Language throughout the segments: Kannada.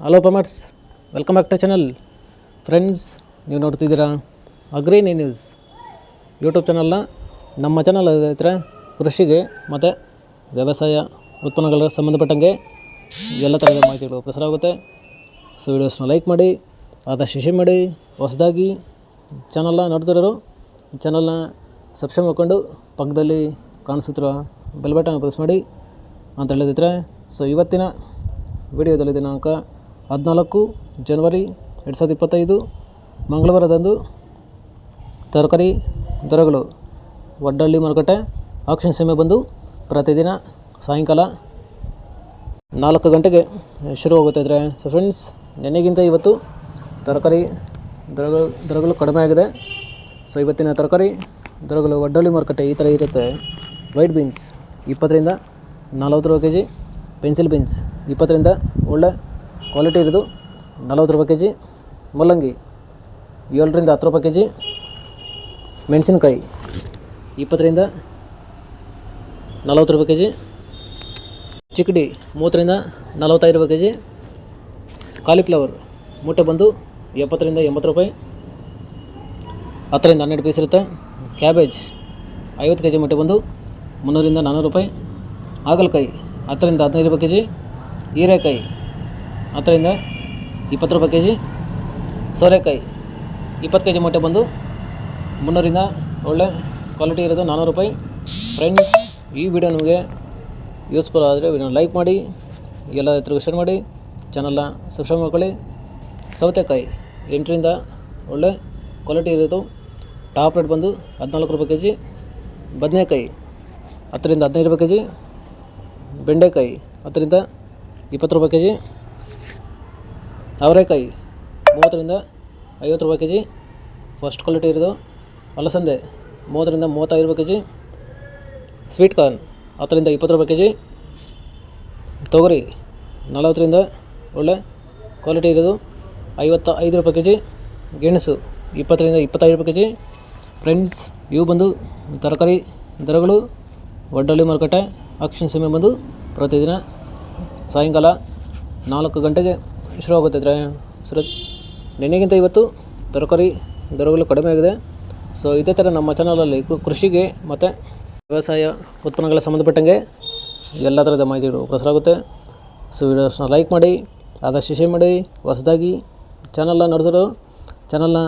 ಹಲೋ ಪಮಟ್ಸ್, welcome back to channel. Friends, ನೀವು ನೋಡ್ತಿದ್ದೀರಾ ಅಗ್ರಿನಿ ನ್ಯೂಸ್ ಯೂಟ್ಯೂಬ್ ಚಾನಲ್ನ. ನಮ್ಮ ಚಾನಲ್ ಹತ್ರ ಕೃಷಿಗೆ ಮತ್ತು ವ್ಯವಸಾಯ ಉತ್ಪನ್ನಗಳಿಗೆ ಸಂಬಂಧಪಟ್ಟಂಗೆ ಎಲ್ಲ ಥರದ ಮಾಹಿತಿಗಳು ಪ್ರಸಾರ ಆಗುತ್ತೆ. ಸೊ ವಿಡಿಯೋಸ್ನ ಲೈಕ್ ಮಾಡಿ, ಆದಷ್ಟು ಶೇರ್ ಮಾಡಿ. ಹೊಸದಾಗಿ ಚಾನಲ್ನ ನೋಡ್ತಿರೋರು ಚಾನಲ್ನ ಸಬ್ಸ್ಕ್ರೈಬ್ ಮಾಡ್ಕೊಂಡು ಪಕ್ಕದಲ್ಲಿ ಕಾಣಿಸುತ್ತಿರುವ ಬೆಲ್ ಬಟನ್ ಪ್ರೆಸ್ ಮಾಡಿ ಅಂತ ಹೇಳಿದ್ರೆ. ಸೊ ಇವತ್ತಿನ ವಿಡಿಯೋದಲ್ಲಿ ದಿನಾಂಕ 14 ಜನವರಿ 2025 ಮಂಗಳವಾರದಂದು ತರಕಾರಿ ದರಗಳು ವಡ್ಡಳ್ಳಿ ಮಾರುಕಟ್ಟೆ ಆಕ್ಷನ್ ಸಮಯ ಬಂದು ಪ್ರತಿದಿನ ಸಾಯಂಕಾಲ 4 ಗಂಟೆಗೆ ಶುರುವಾಗುತ್ತಿದ್ದರೆ. ಸೊ ಫ್ರೆಂಡ್ಸ್, ನೆನ್ನೆಗಿಂತ ಇವತ್ತು ತರಕಾರಿ ದರಗಳು ಕಡಿಮೆ ಆಗಿದೆ. ಸೊ ಇವತ್ತಿನ ತರಕಾರಿ ದರಗಳು ವಡ್ಡಳ್ಳಿ ಮಾರುಕಟ್ಟೆ ಈ ಥರ ಇರುತ್ತೆ. ವೈಟ್ ಬೀನ್ಸ್ 20 ರಿಂದ 40 ರೂಪಾಯಿ ಕೆ ಜಿ, ಪೆನ್ಸಿಲ್ ಬೀನ್ಸ್ 20 ರಿಂದ ಒಳ್ಳೆ ಕ್ವಾಲಿಟಿ ಇರೋದು 40 ರೂಪಾಯಿ ಕೆ ಜಿ, ಮೂಲಂಗಿ 7 ರಿಂದ 10 ರೂಪಾಯಿ ಕೆ ಜಿ, ಮೆಣಸಿನ್ಕಾಯಿ 20 ರಿಂದ 40 ರೂಪಾಯಿ ಕೆ ಜಿ, ಚಿಕ್ಕಡಿ 30 ರಿಂದ 45 ರೂಪಾಯಿ ಕೆ ಜಿ, ಕಾಲಿಫ್ಲವರ್ ಮೂಟೆ ಬಂದು 70 ರಿಂದ 80 ರೂಪಾಯಿ, 10 ರಿಂದ 12 ಪೀಸ್ ಇರುತ್ತೆ. ಕ್ಯಾಬೇಜ್ 50 ಕೆ ಜಿ ಮೂಟೆ ಬಂದು 300 ರಿಂದ 400 ರೂಪಾಯಿ, ಹಾಗಲಕಾಯಿ 10 ರಿಂದ 15 ರೂಪಾಯಿ ಕೆ ಜಿ, ಹೀರೆಕಾಯಿ 10 ರಿಂದ 20 ರೂಪಾಯಿ ಕೆ ಜಿ, ಸೋರೆಕಾಯಿ 20 ಕೆ ಜಿ ಮೂಟೆ ಬಂದು 300 ರಿಂದ ಒಳ್ಳೆ ಕ್ವಾಲಿಟಿ ಇರೋದು 400 ರೂಪಾಯಿ. ಫ್ರೆಂಡ್ಸ್, ಈ ವಿಡಿಯೋ ನಿಮಗೆ ಯೂಸ್ಫುಲ್ ಆದರೆ ವಿಡಿಯೋನ ಲೈಕ್ ಮಾಡಿ, ಎಲ್ಲ ರೈತರಿಗೂ ಶೇರ್ ಮಾಡಿ, ಚಾನಲ್ನ ಸಬ್ಸ್ಕ್ರೈಬ್ ಮಾಡ್ಕೊಳ್ಳಿ. ಸೌತೆಕಾಯಿ 8 ರಿಂದ ಒಳ್ಳೆ ಕ್ವಾಲಿಟಿ ಇರೋದು ಟಾಪ್ ರೇಟ್ ಬಂದು 14 ರೂಪಾಯಿ ಕೆ ಜಿ, ಬದನೆಕಾಯಿ 10 ರಿಂದ 15 ರೂಪಾಯಿ ಕೆ ಜಿ, ಬೆಂಡೆಕಾಯಿ 10 ರಿಂದ 20 ರೂಪಾಯಿ ಕೆ ಜಿ, ಅವರೆಕಾಯಿ 30 ರಿಂದ 50 ರೂಪಾಯಿ ಕೆ ಜಿ, ಫಸ್ಟ್ ಕ್ವಾಲಿಟಿ ಇರೋದು. ಅಲಸಂದೆ 30 ರಿಂದ 35 ರೂಪಾಯಿ ಕೆ ಜಿ, ಸ್ವೀಟ್ ಕಾರ್ನ್ 10 ರಿಂದ 20 ರೂಪಾಯಿ ಕೆ ಜಿ, ತೊಗರಿ 40 ರಿಂದ ಒಳ್ಳೆ ಕ್ವಾಲಿಟಿ ಇರೋದು 55 ರೂಪಾಯಿ ಕೆ ಜಿ, ಗೆಣಸು 20 ರಿಂದ 25 ರೂಪಾಯಿ ಕೆ ಜಿ. ಫ್ರೆಂಡ್ಸ್, ಇವು ಬಂದು ತರಕಾರಿ ದರಗಳು ವಡ್ಡಳ್ಳಿ ಮಾರುಕಟ್ಟೆ ಆಕ್ಷನ್ ಸಮಯ ಬಂದು ಪ್ರತಿದಿನ ಸಾಯಂಕಾಲ 4 ಗಂಟೆಗೆ ಶುರುವಾಗುತ್ತಿದ್ದರೆ. ಸರಿ, ನೆನ್ನೆಗಿಂತ ಇವತ್ತು ತರಕಾರಿ ದರಗಳು ಕಡಿಮೆ ಆಗಿದೆ. ಸೊ ಇದೇ ಥರ ನಮ್ಮ ಚಾನಲಲ್ಲಿ ಕೃಷಿಗೆ ಮತ್ತು ವ್ಯವಸಾಯ ಉತ್ಪನ್ನಗಳ ಸಂಬಂಧಪಟ್ಟಂಗೆ ಎಲ್ಲ ಥರದ ಮಾಹಿತಿಗಳು ಪ್ರಸಾರ ಆಗುತ್ತೆ. ಸೊ ವಿಡಿಯೋಸ್ನ ಲೈಕ್ ಮಾಡಿ, ಆದಷ್ಟು ಶೇರ್ ಮಾಡಿ. ಹೊಸದಾಗಿ ಚಾನಲ್ನ ನೋಡಿದ್ರು ಚಾನಲ್ನ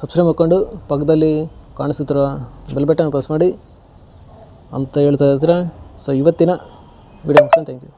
ಸಬ್ಸ್ಕ್ರೈಬ್ ಮಾಡ್ಕೊಂಡು ಪಕ್ಕದಲ್ಲಿ ಕಾಣಿಸುತ್ತಿರುವ ಬೆಲ್ ಬಟನ್ ಪ್ರೆಸ್ ಮಾಡಿ ಅಂತ ಹೇಳ್ತಾ ಇದ್ರೆ. ಸೊ ಇವತ್ತಿನ ವಿಡಿಯೋ ಮುಗಿಸ್ತೀನಿ. Thank you.